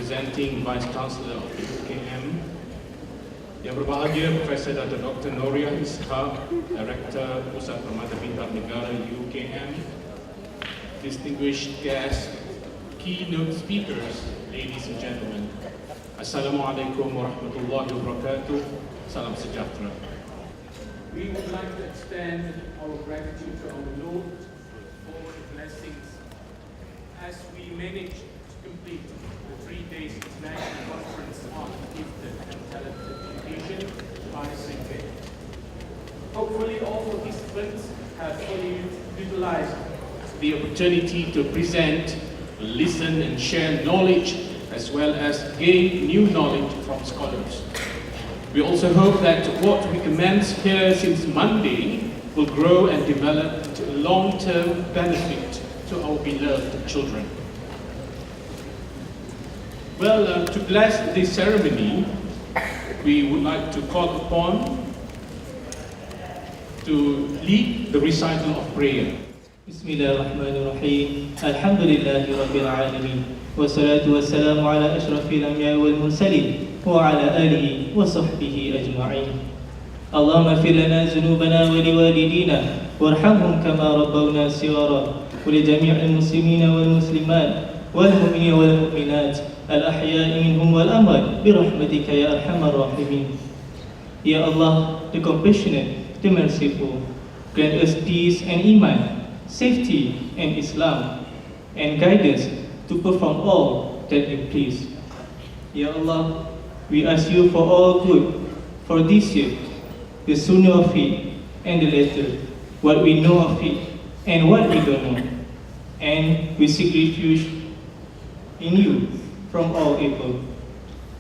representing Vice Chancellor of the UKM, Yang berbahagia Profesor Dr. Noria Ishaq, Director Pusat Permata Pintar Negara UKM, distinguished guests, keynote speakers, ladies and gentlemen, Assalamualaikum warahmatullahi wabarakatuh, salam sejahtera. We would like to extend our gratitude to our Lord for the blessings as we manage to complete the 3 days international conference on gifted and talented education by Disember. Hopefully all participants have fully utilized the opportunity to present, listen and share knowledge as well as gain new knowledge from scholars. We also hope that what we commence here since Monday will grow and develop to long-term benefit to our beloved children. Well, to bless this ceremony, we would like to call upon to lead the recital of prayer. Bismillahirrahmanirrahim. Alhamdulillahi Rabbil Alamin. Wassalatu wassalamu ala ashrafil anbiya wal mursalin wa ala alihi wa sahbihi ajma'in. Allahumma ighfir lana dhunubana wa liwalidina warhamhum kama rabbawna shighara wa li jami'il muslimina wal muslimat wal mu'minina wal mu'minat al ahya'i minhum wal amwat bi rahmatika ya arhamar rahimin. Ya Allah, the compassionate, the merciful, grant us peace and iman, safety and Islam, and guidance to perform all that you please. Ya Allah, we ask you for all good for this year, the sooner of it and the later, what we know of it and what we don't know. And we seek refuge in you from all evil.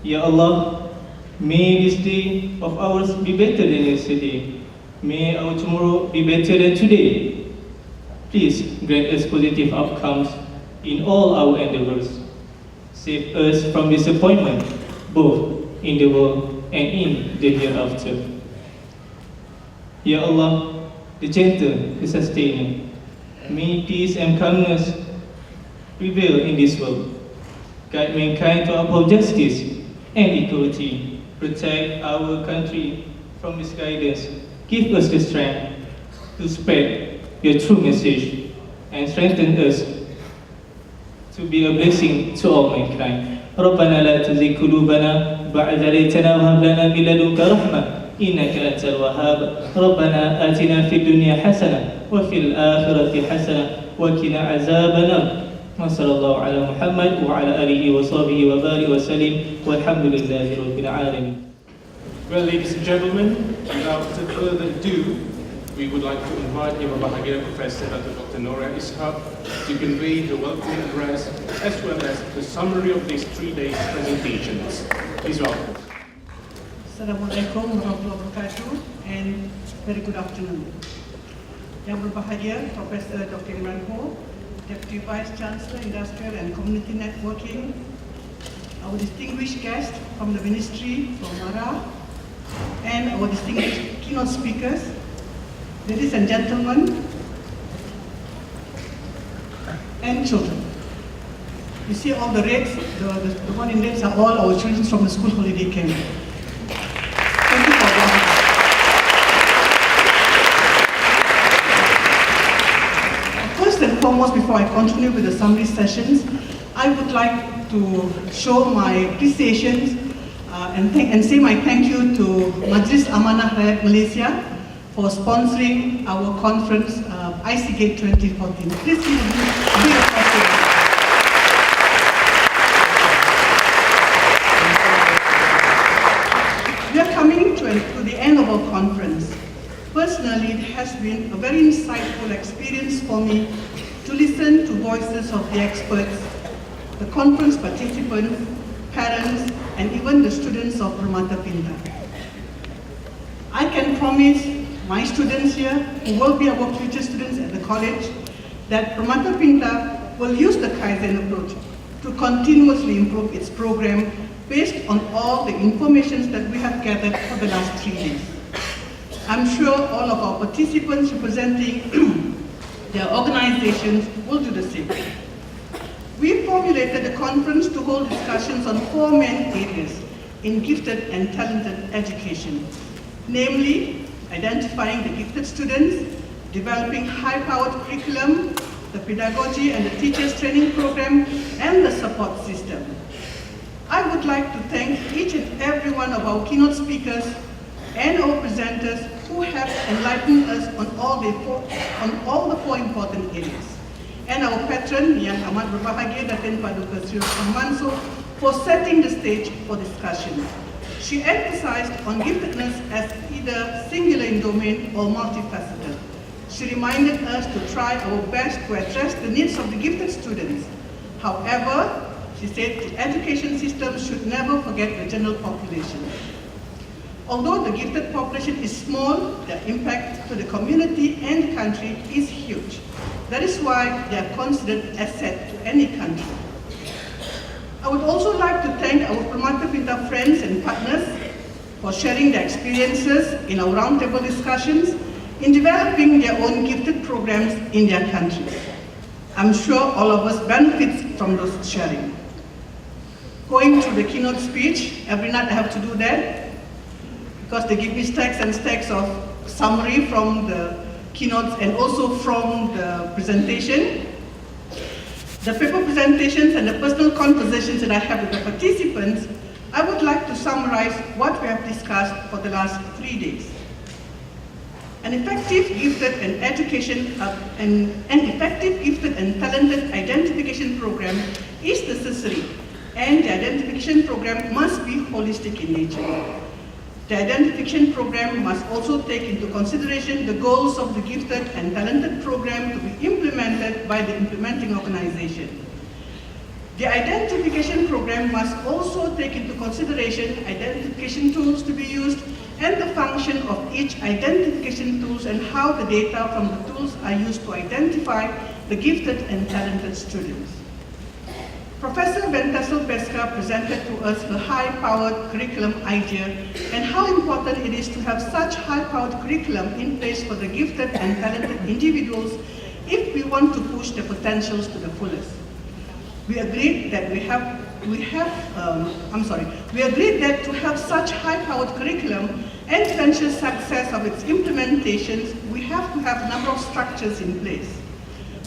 Ya Allah, may this day of ours be better than yesterday. May our tomorrow be better than today. Please grant us positive outcomes in all our endeavors. Save us from disappointment, both in the world and in the hereafter. Ya Allah, the gentle, the sustainer, may peace and calmness prevail in this world. Guide mankind to uphold justice and equality. Protect our country from misguidance. Give us the strength to spread your true message and strengthen us to be a blessing to all mankind. ربنا لا تزغ قلوبنا بعد إذ هديتنا وهب لنا من لدنك رحمة إنك أنت الوهاب. ربنا آتنا في الدنيا حسنة وفي الآخرة حسنة وقنا عذاب النار. وصلى الله على محمد وعلى آله وصحبه وبارك وسلم والحمد لله رب العالمين. Well, ladies and gentlemen, without further ado, we would like to invite Yang berbahagia Professor Dr. Noria Ishaq to convey the welcome address as well as the summary of these 3 days presentations. Please welcome. Assalamualaikum warahmatullahi wabarakatuh and very good afternoon. Yang berbahagia Professor Dr. Imran Ho, Deputy Vice Chancellor Industrial and Community Networking, our distinguished guests from the Ministry, from Negara, and our distinguished keynote speakers, ladies and gentlemen, and children. You see all the reds, the one in reds are all our children from the school holiday camp. Thank you for that. First and foremost, before I continue with the summary sessions, I would like to show my appreciation and say my thank you to Majlis Amanah Rakyat Malaysia for sponsoring our conference, ICGate 2014. Please give a big applause. We are coming to the end of our conference. Personally, it has been a very insightful experience for me to listen to voices of the experts, the conference participants, parents, and even the students of Permata Pintar. I can promise my students here, who will be our future students at the college, that Permata Pintar will use the Kaizen approach to continuously improve its program based on all the information that we have gathered for the last 3 days. I'm sure all of our participants representing their organizations will do the same. We formulated a conference to hold discussions on 4 main areas in gifted and talented education, namely identifying the gifted students, developing high-powered curriculum, the pedagogy and the teachers training program, and the support system. I would like to thank each and every one of our keynote speakers and our presenters who have enlightened us on all the 4 important areas, and our patron, Yang Amat Berbahagia Datin Paduka Sri Manso, for setting the stage for discussion. She emphasized on giftedness as either singular in domain or multifaceted. She reminded us to try our best to address the needs of the gifted students. However, she said the education system should never forget the general population. Although the gifted population is small, their impact to the community and the country is huge. That is why they are considered asset to any country. I would also like to thank our Permata Pintar friends and partners for sharing their experiences in our roundtable discussions in developing their own gifted programs in their countries. I'm sure all of us benefit from those sharing. Going through the keynote speech, every night I have to do that because they give me stacks and stacks of summary from the keynotes and also from the presentation. The paper presentations and the personal conversations that I have with the participants, I would like to summarize what we have discussed for the last 3 days. An effective, gifted and talented identification program is necessary, and the identification program must be holistic in nature. The identification program must also take into consideration the goals of the gifted and talented program to be implemented by the implementing organization. The identification program must also take into consideration identification tools to be used and the function of each identification tools and how the data from the tools are used to identify the gifted and talented students. Professor Pesca presented to us her high-powered curriculum idea and how important it is to have such high-powered curriculum in place for the gifted and talented individuals if we want to push their potentials to the fullest. We agreed that to have such high-powered curriculum and to ensure success of its implementations, we have to have a number of structures in place.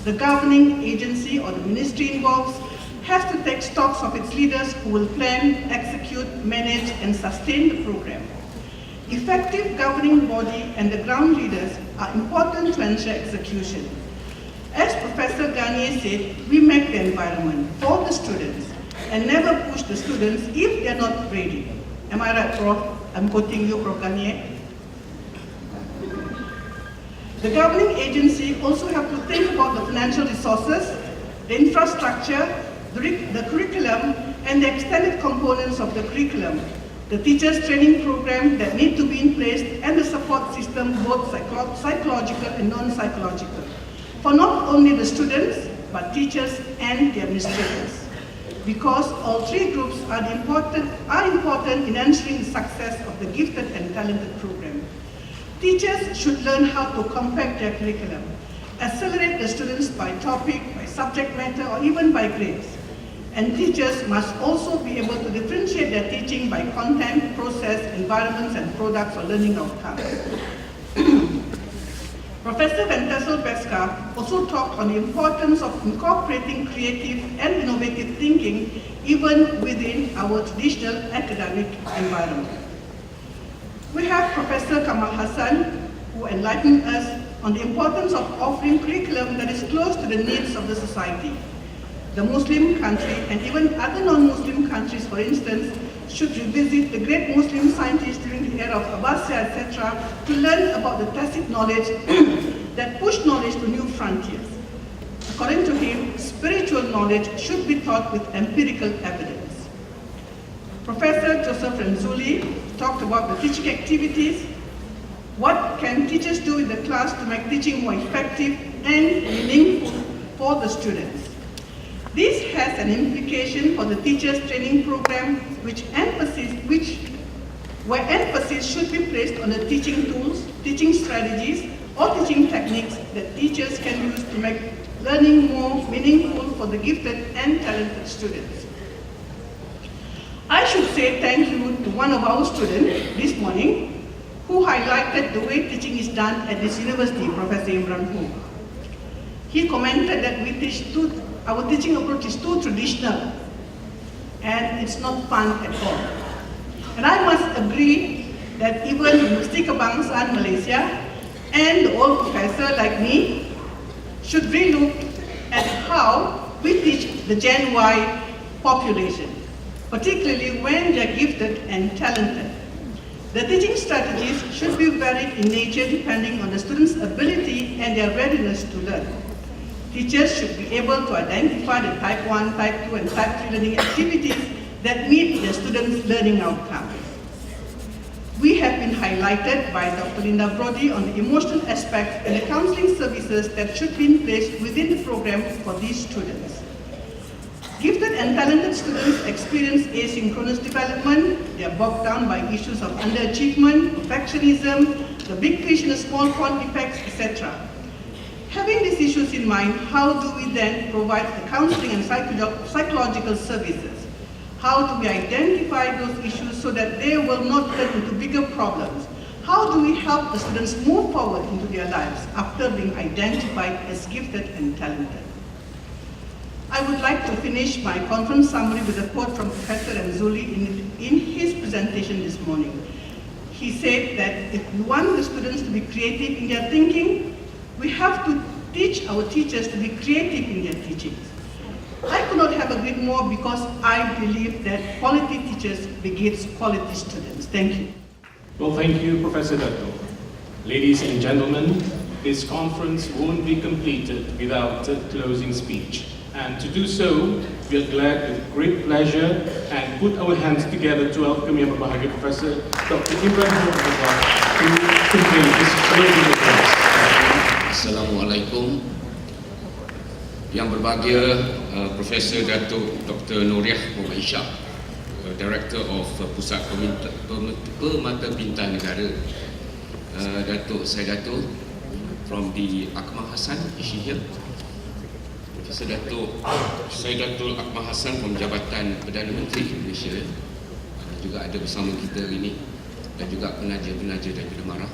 The governing agency or the ministry involved has to take stocks of its leaders who will plan, execute, manage, and sustain the program. Effective governing body and the ground leaders are important to ensure execution. As Professor Garnier said, we make the environment for the students and never push the students if they're not ready. Am I right, Prof? I'm quoting you, Prof. Garnier. The governing agency also have to think about the financial resources, the infrastructure, the curriculum, and the extended components of the curriculum, the teachers training program that need to be in place, and the support system, both psychological and non-psychological, for not only the students, but teachers and the administrators. Because all 3 groups are important in ensuring the success of the gifted and talented program. Teachers should learn how to compact their curriculum, accelerate the students by topic, by subject matter, or even by grades. And teachers must also be able to differentiate their teaching by content, process, environments, and products or learning outcomes. Professor Pesca also talked on the importance of incorporating creative and innovative thinking even within our traditional academic environment. We have Professor Kamal Hassan, who enlightened us on the importance of offering curriculum that is close to the needs of the society. The Muslim country and even other non-Muslim countries, for instance, should revisit the great Muslim scientists during the era of Abbasiyah, etc., to learn about the tacit knowledge that pushed knowledge to new frontiers. According to him, spiritual knowledge should be taught with empirical evidence. Professor Joseph Renzulli talked about the teaching activities. What can teachers do in the class to make teaching more effective and meaningful for the students? This has an implication for the teachers training program, where emphasis should be placed on the teaching tools, teaching strategies, or teaching techniques that teachers can use to make learning more meaningful for the gifted and talented students. I should say thank you to one of our students this morning who highlighted the way teaching is done at this university, Professor Imran Hu. He commented that our teaching approach is too traditional and it's not fun at all. And I must agree that even University Kebangsaan Malaysia and the old professor like me should relook at how we teach the Gen Y population, particularly when they are gifted and talented. The teaching strategies should be varied in nature depending on the student's ability and their readiness to learn. Teachers should be able to identify the Type 1, Type 2, and Type 3 learning activities that meet the students' learning outcomes. We have been highlighted by Dr. Linda Brody on the emotional aspects and the counseling services that should be in place within the program for these students. Gifted and talented students experience asynchronous development. They are bogged down by issues of underachievement, perfectionism, the big fish in a small pond effects, etc. Having these issues in mind, how do we then provide the counseling and psychological services? How do we identify those issues so that they will not turn into bigger problems? How do we help the students move forward into their lives after being identified as gifted and talented? I would like to finish my conference summary with a quote from Professor Renzulli in his presentation this morning. He said that if we want the students to be creative in their thinking, we have to teach our teachers to be creative in their teachings. I could not have agreed more because I believe that quality teachers begets quality students. Thank you. Well, thank you, Professor Dato. Ladies and gentlemen, this conference won't be completed without a closing speech. And to do so, we are glad with great pleasure and put our hands together to welcome Yang Berbahagia Professor Dr. Imran Hu to convey his closing address. Assalamualaikum. Yang berbahagia Profesor Datuk Dr. Noriah Muhammad Shah, Director of Pusat Permata Pintar Negara. Datuk saya Datuk from the Akmal Hassan, is she here? Profesor Datuk, saya Datuk Akmal Hassan from Jabatan Perdana Menteri Malaysia, juga ada bersama kita hari ini, dan juga penaja-penaja dan pendemarah.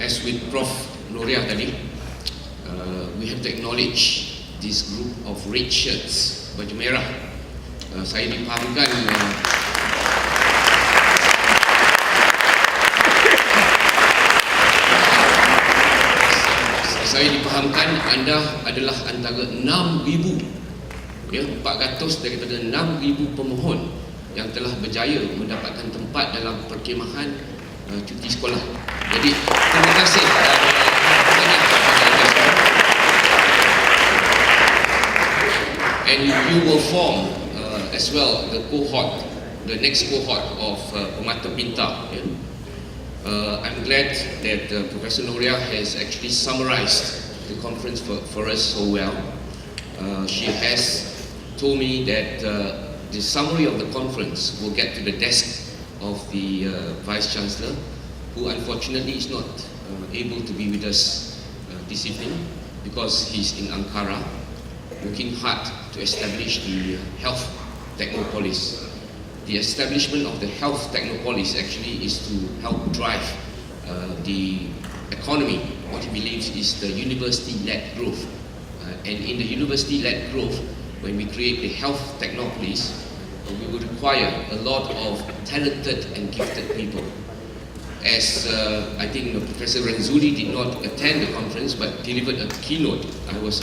As with Prof. Noriah tadi, we have to acknowledge this group of red shirts, baju merah. Saya dipahamkan anda adalah antara 6,000, ya, 400 daripada 6,000 pemohon yang telah berjaya mendapatkan tempat dalam perkhemahan cuti sekolah. Jadi terima kasih and you will form as well the next cohort of Permata Pintar. Yeah? I'm glad that Professor Noriah has actually summarized the conference for us so well. She has told me that the summary of the conference will get to the desk of the Vice Chancellor, who unfortunately is not able to be with us this evening because he's in Ankara working hard to establish the health technopolis. The establishment of the health technopolis actually is to help drive the economy, what he believes is the university-led growth. And in the university-led growth, when we create the health technopolis, we will require a lot of talented and gifted people. As I think Professor Renzulli did not attend the conference but delivered a keynote, I was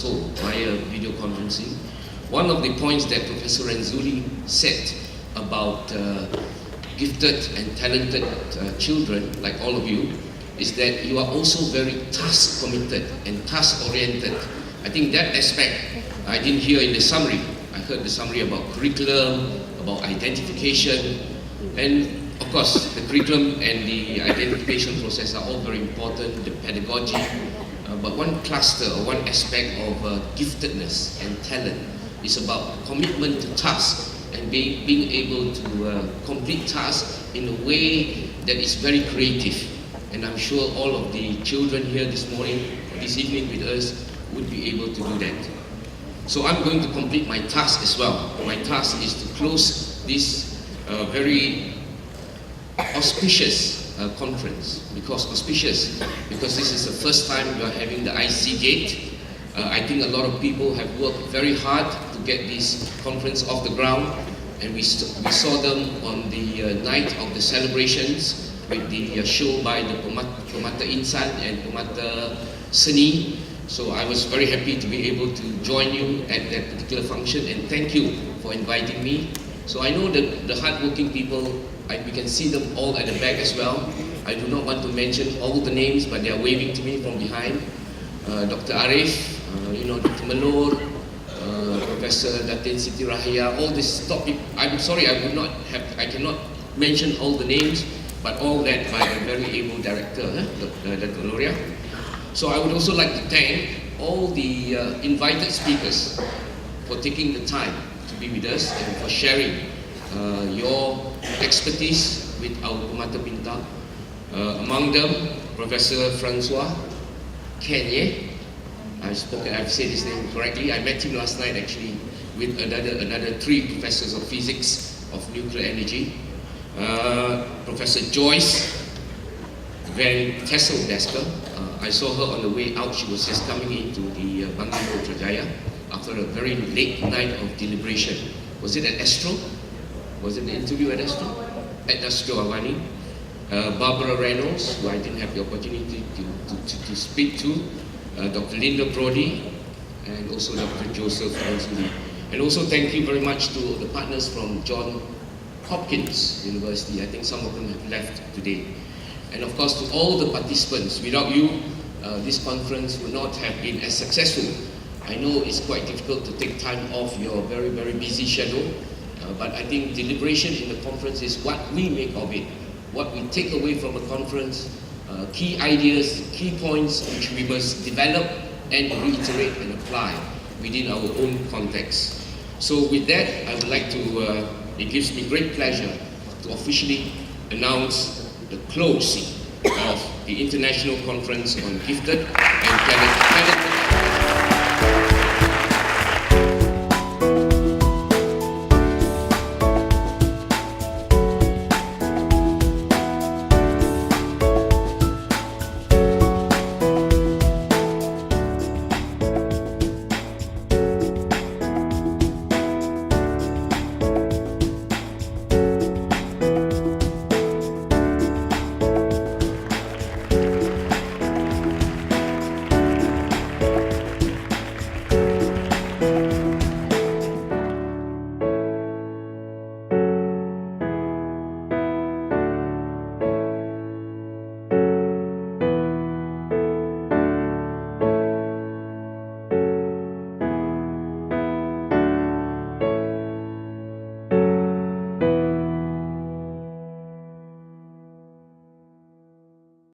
told via video conferencing. One of the points that Professor Renzulli said about gifted and talented children like all of you is that you are also very task committed and task oriented. I think that aspect I didn't hear in the summary. I heard the summary about curriculum, about identification, and of course the curriculum and the identification process are all very important, the pedagogy, but one cluster or one aspect of giftedness and talent is about commitment to task and being able to complete tasks in a way that is very creative. And I'm sure all of the children here this morning, this evening with us would be able to do that. So I'm going to complete my task as well. My task is to close this very auspicious conference. Because auspicious, because this is the first time we are having the IC Gate. I think a lot of people have worked very hard to get this conference off the ground, and we saw them on the night of the celebrations with the show by the Permata Insan and Permata Seni. So I was very happy to be able to join you at that particular function, and thank you for inviting me. So I know that the hardworking people, we can see them all at the back as well. I do not want to mention all the names, but they are waving to me from behind. Dr. Arif, Dr. Malor, Professor Datin Siti Rahaya, all these top people. I'm sorry, I cannot mention all the names, but all that by a very able director, Dr. Noria. So I would also like to thank all the invited speakers for taking the time to be with us and for sharing your expertise with our Permata Pintar. Among them, Professor Francois Kenye. I've said his name correctly. I met him last night actually with another 3 professors of physics of nuclear energy. Professor Joyce Van Tesseldesker. I saw her on the way out. She was just coming into the Bangladesh Trajaya after a very late night of deliberation. Was it at Astro? Was it the interview at Astro? At Astro Avani. Barbara Reynolds, who I didn't have the opportunity to speak to. Dr. Linda Brody, and also Dr. Joseph Ansuli. And also thank you very much to the partners from Johns Hopkins University. I think some of them have left today. And of course to all the participants. Without you, this conference would not have been as successful. I know it's quite difficult to take time off your very, very busy schedule, but I think deliberation in the conference is what we make of it, what we take away from the conference, key ideas, key points which we must develop and reiterate and apply within our own context. So with that, I would like to, it gives me great pleasure to officially announce the closing of the International Conference on Gifted and Talented